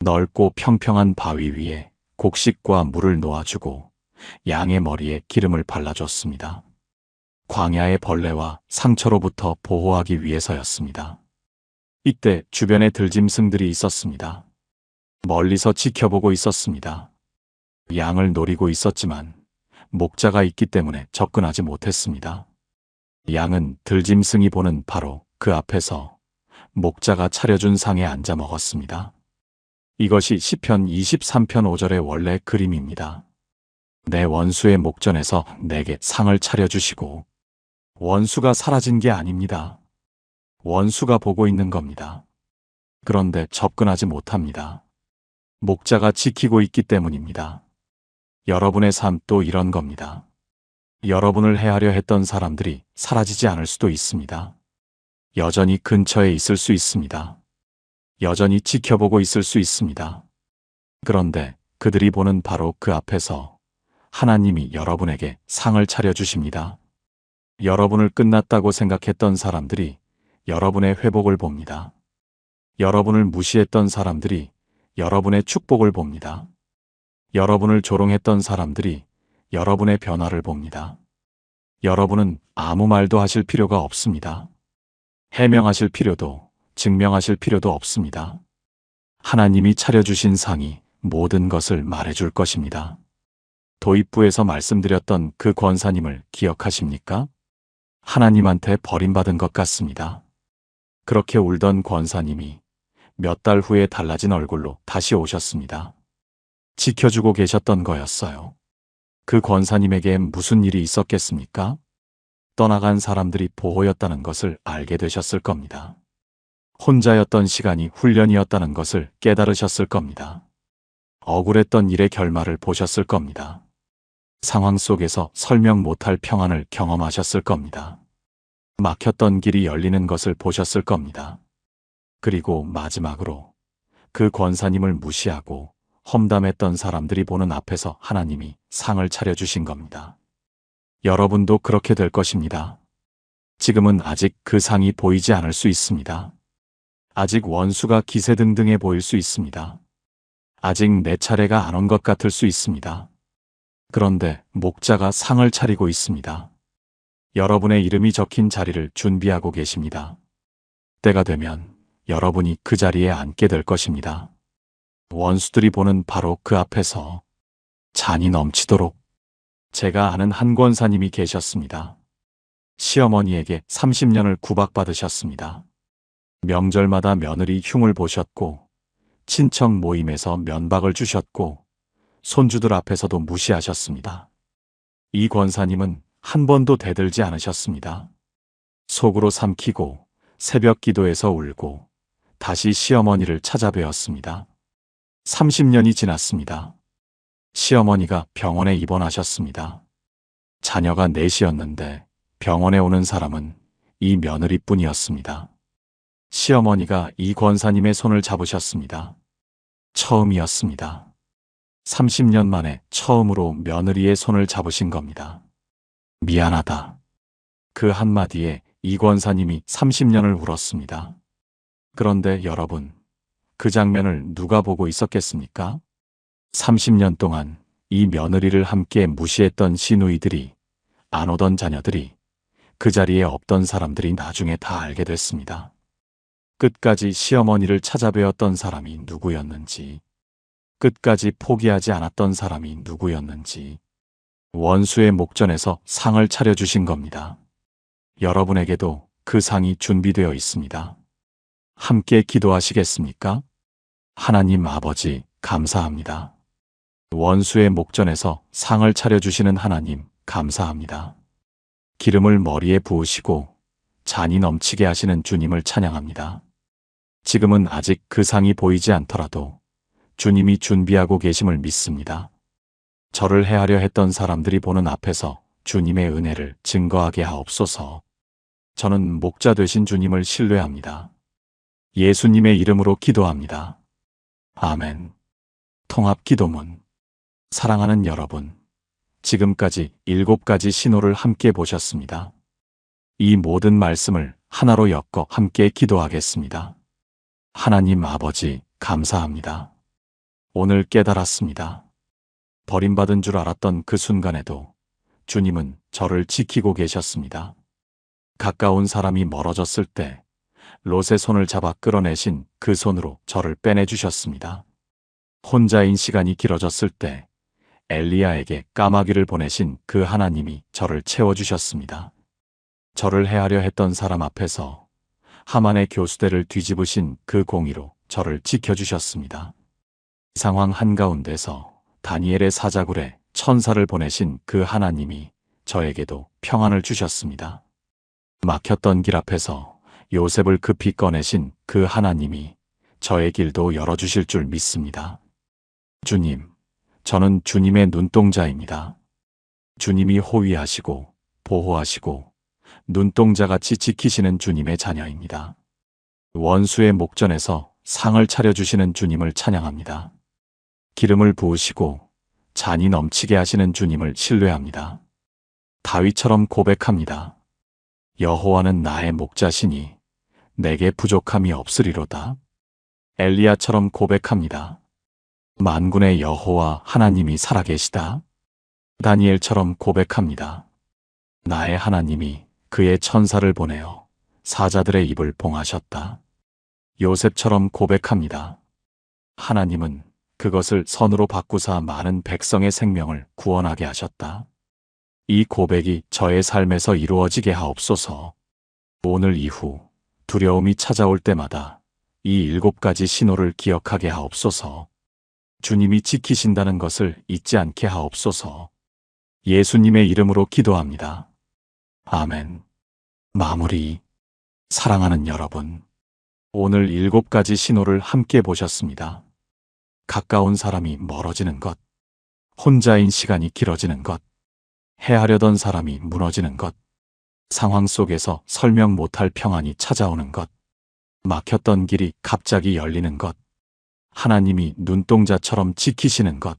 넓고 평평한 바위 위에 곡식과 물을 놓아주고 양의 머리에 기름을 발라줬습니다. 광야의 벌레와 상처로부터 보호하기 위해서였습니다. 이때 주변에 들짐승들이 있었습니다. 멀리서 지켜보고 있었습니다. 양을 노리고 있었지만 목자가 있기 때문에 접근하지 못했습니다. 양은 들짐승이 보는 바로 그 앞에서 목자가 차려준 상에 앉아 먹었습니다. 이것이 시편 23편 5절의 원래 그림입니다. 내 원수의 목전에서 내게 상을 차려주시고, 원수가 사라진 게 아닙니다. 원수가 보고 있는 겁니다. 그런데 접근하지 못합니다. 목자가 지키고 있기 때문입니다. 여러분의 삶도 이런 겁니다. 여러분을 해하려 했던 사람들이 사라지지 않을 수도 있습니다. 여전히 근처에 있을 수 있습니다. 여전히 지켜보고 있을 수 있습니다. 그런데 그들이 보는 바로 그 앞에서 하나님이 여러분에게 상을 차려주십니다. 여러분을 끝났다고 생각했던 사람들이 여러분의 회복을 봅니다. 여러분을 무시했던 사람들이 여러분의 축복을 봅니다. 여러분을 조롱했던 사람들이 여러분의 변화를 봅니다. 여러분은 아무 말도 하실 필요가 없습니다. 해명하실 필요도 증명하실 필요도 없습니다. 하나님이 차려주신 상이 모든 것을 말해줄 것입니다. 도입부에서 말씀드렸던 그 권사님을 기억하십니까? 하나님한테 버림받은 것 같습니다. 그렇게 울던 권사님이 몇 달 후에 달라진 얼굴로 다시 오셨습니다. 지켜주고 계셨던 거였어요. 그 권사님에게 무슨 일이 있었겠습니까? 떠나간 사람들이 보호였다는 것을 알게 되셨을 겁니다. 혼자였던 시간이 훈련이었다는 것을 깨달으셨을 겁니다. 억울했던 일의 결말을 보셨을 겁니다. 상황 속에서 설명 못할 평안을 경험하셨을 겁니다. 막혔던 길이 열리는 것을 보셨을 겁니다. 그리고 마지막으로 그 권사님을 무시하고 험담했던 사람들이 보는 앞에서 하나님이 상을 차려주신 겁니다. 여러분도 그렇게 될 것입니다. 지금은 아직 그 상이 보이지 않을 수 있습니다. 아직 원수가 기세등등해 보일 수 있습니다. 아직 내 차례가 안 온 것 같을 수 있습니다. 그런데 목자가 상을 차리고 있습니다. 여러분의 이름이 적힌 자리를 준비하고 계십니다. 때가 되면 여러분이 그 자리에 앉게 될 것입니다. 원수들이 보는 바로 그 앞에서 잔이 넘치도록. 제가 아는 한 권사님이 계셨습니다. 시어머니에게 30년을 구박받으셨습니다. 명절마다 며느리 흉을 보셨고 친척 모임에서 면박을 주셨고 손주들 앞에서도 무시하셨습니다. 이 권사님은 한 번도 대들지 않으셨습니다. 속으로 삼키고 새벽 기도에서 울고 다시 시어머니를 찾아뵈었습니다. 30년이 지났습니다. 시어머니가 병원에 입원하셨습니다. 자녀가 넷이었는데 병원에 오는 사람은 이 며느리뿐이었습니다. 시어머니가 이 권사님의 손을 잡으셨습니다. 처음이었습니다. 30년 만에 처음으로 며느리의 손을 잡으신 겁니다. 미안하다. 그 한마디에 이 권사님이 30년을 울었습니다. 그런데 여러분, 그 장면을 누가 보고 있었겠습니까? 30년 동안 이 며느리를 함께 무시했던 시누이들이, 안 오던 자녀들이, 그 자리에 없던 사람들이 나중에 다 알게 됐습니다. 끝까지 시어머니를 찾아뵈었던 사람이 누구였는지, 끝까지 포기하지 않았던 사람이 누구였는지, 원수의 목전에서 상을 차려주신 겁니다. 여러분에게도 그 상이 준비되어 있습니다. 함께 기도하시겠습니까? 하나님 아버지, 감사합니다. 원수의 목전에서 상을 차려주시는 하나님, 감사합니다. 기름을 머리에 부으시고 잔이 넘치게 하시는 주님을 찬양합니다. 지금은 아직 그 상이 보이지 않더라도 주님이 준비하고 계심을 믿습니다. 저를 해하려 했던 사람들이 보는 앞에서 주님의 은혜를 증거하게 하옵소서. 저는 목자 되신 주님을 신뢰합니다. 예수님의 이름으로 기도합니다. 아멘. 통합기도문. 사랑하는 여러분, 지금까지 7가지 신호를 함께 보셨습니다. 이 모든 말씀을 하나로 엮어 함께 기도하겠습니다. 하나님 아버지, 감사합니다. 오늘 깨달았습니다. 버림받은 줄 알았던 그 순간에도 주님은 저를 지키고 계셨습니다. 가까운 사람이 멀어졌을 때 롯의 손을 잡아 끌어내신 그 손으로 저를 빼내주셨습니다. 혼자인 시간이 길어졌을 때 엘리야에게 까마귀를 보내신 그 하나님이 저를 채워주셨습니다. 저를 해하려 했던 사람 앞에서 하만의 교수대를 뒤집으신 그 공의로 저를 지켜주셨습니다. 상황 한가운데서 다니엘의 사자굴에 천사를 보내신 그 하나님이 저에게도 평안을 주셨습니다. 막혔던 길 앞에서 요셉을 급히 꺼내신 그 하나님이 저의 길도 열어주실 줄 믿습니다. 주님, 저는 주님의 눈동자입니다. 주님이 호위하시고 보호하시고 눈동자같이 지키시는 주님의 자녀입니다. 원수의 목전에서 상을 차려주시는 주님을 찬양합니다. 기름을 부으시고 잔이 넘치게 하시는 주님을 신뢰합니다. 다윗처럼 고백합니다. 여호와는 나의 목자시니 내게 부족함이 없으리로다. 엘리야처럼 고백합니다. 만군의 여호와 하나님이 살아계시다. 다니엘처럼 고백합니다. 나의 하나님이 그의 천사를 보내어 사자들의 입을 봉하셨다. 요셉처럼 고백합니다. 하나님은 그것을 선으로 바꾸사 많은 백성의 생명을 구원하게 하셨다. 이 고백이 저의 삶에서 이루어지게 하옵소서. 오늘 이후 두려움이 찾아올 때마다 이 7가지 신호를 기억하게 하옵소서. 주님이 지키신다는 것을 잊지 않게 하옵소서. 예수님의 이름으로 기도합니다. 아멘. 마무리. 사랑하는 여러분, 오늘 7가지 신호를 함께 보셨습니다. 가까운 사람이 멀어지는 것, 혼자인 시간이 길어지는 것, 해하려던 사람이 무너지는 것, 상황 속에서 설명 못할 평안이 찾아오는 것, 막혔던 길이 갑자기 열리는 것, 하나님이 눈동자처럼 지키시는 것,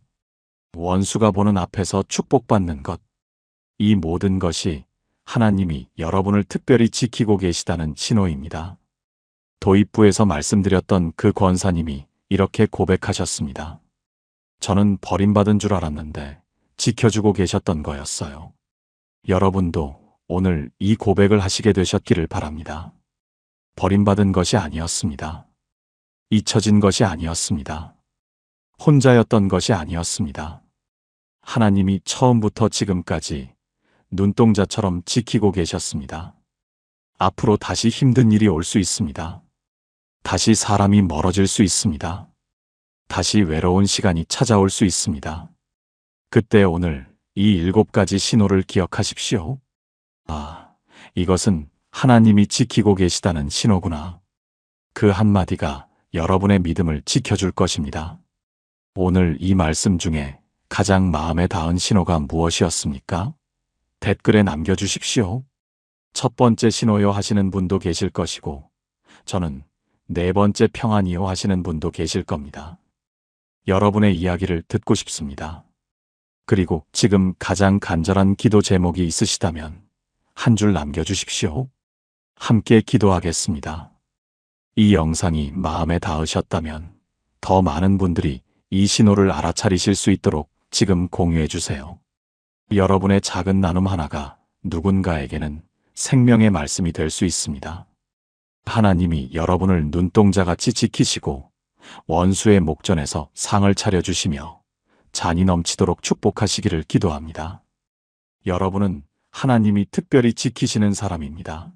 원수가 보는 앞에서 축복받는 것, 이 모든 것이 하나님이 여러분을 특별히 지키고 계시다는 신호입니다. 도입부에서 말씀드렸던 그 권사님이 이렇게 고백하셨습니다. 저는 버림받은 줄 알았는데 지켜주고 계셨던 거였어요. 여러분도 오늘 이 고백을 하시게 되셨기를 바랍니다. 버림받은 것이 아니었습니다. 잊혀진 것이 아니었습니다. 혼자였던 것이 아니었습니다. 하나님이 처음부터 지금까지 눈동자처럼 지키고 계셨습니다. 앞으로 다시 힘든 일이 올 수 있습니다. 다시 사람이 멀어질 수 있습니다. 다시 외로운 시간이 찾아올 수 있습니다. 그때 오늘 이 7가지 신호를 기억하십시오. 아, 이것은 하나님이 지키고 계시다는 신호구나. 그 한마디가 여러분의 믿음을 지켜줄 것입니다. 오늘 이 말씀 중에 가장 마음에 닿은 신호가 무엇이었습니까? 댓글에 남겨주십시오. 첫 번째 신호요 하시는 분도 계실 것이고, 저는 4번째 평안이요 하시는 분도 계실 겁니다. 여러분의 이야기를 듣고 싶습니다. 그리고 지금 가장 간절한 기도 제목이 있으시다면 한 줄 남겨주십시오. 함께 기도하겠습니다. 이 영상이 마음에 닿으셨다면 더 많은 분들이 이 신호를 알아차리실 수 있도록 지금 공유해 주세요. 여러분의 작은 나눔 하나가 누군가에게는 생명의 말씀이 될 수 있습니다. 하나님이 여러분을 눈동자같이 지키시고 원수의 목전에서 상을 차려주시며 잔이 넘치도록 축복하시기를 기도합니다. 여러분은 하나님이 특별히 지키시는 사람입니다.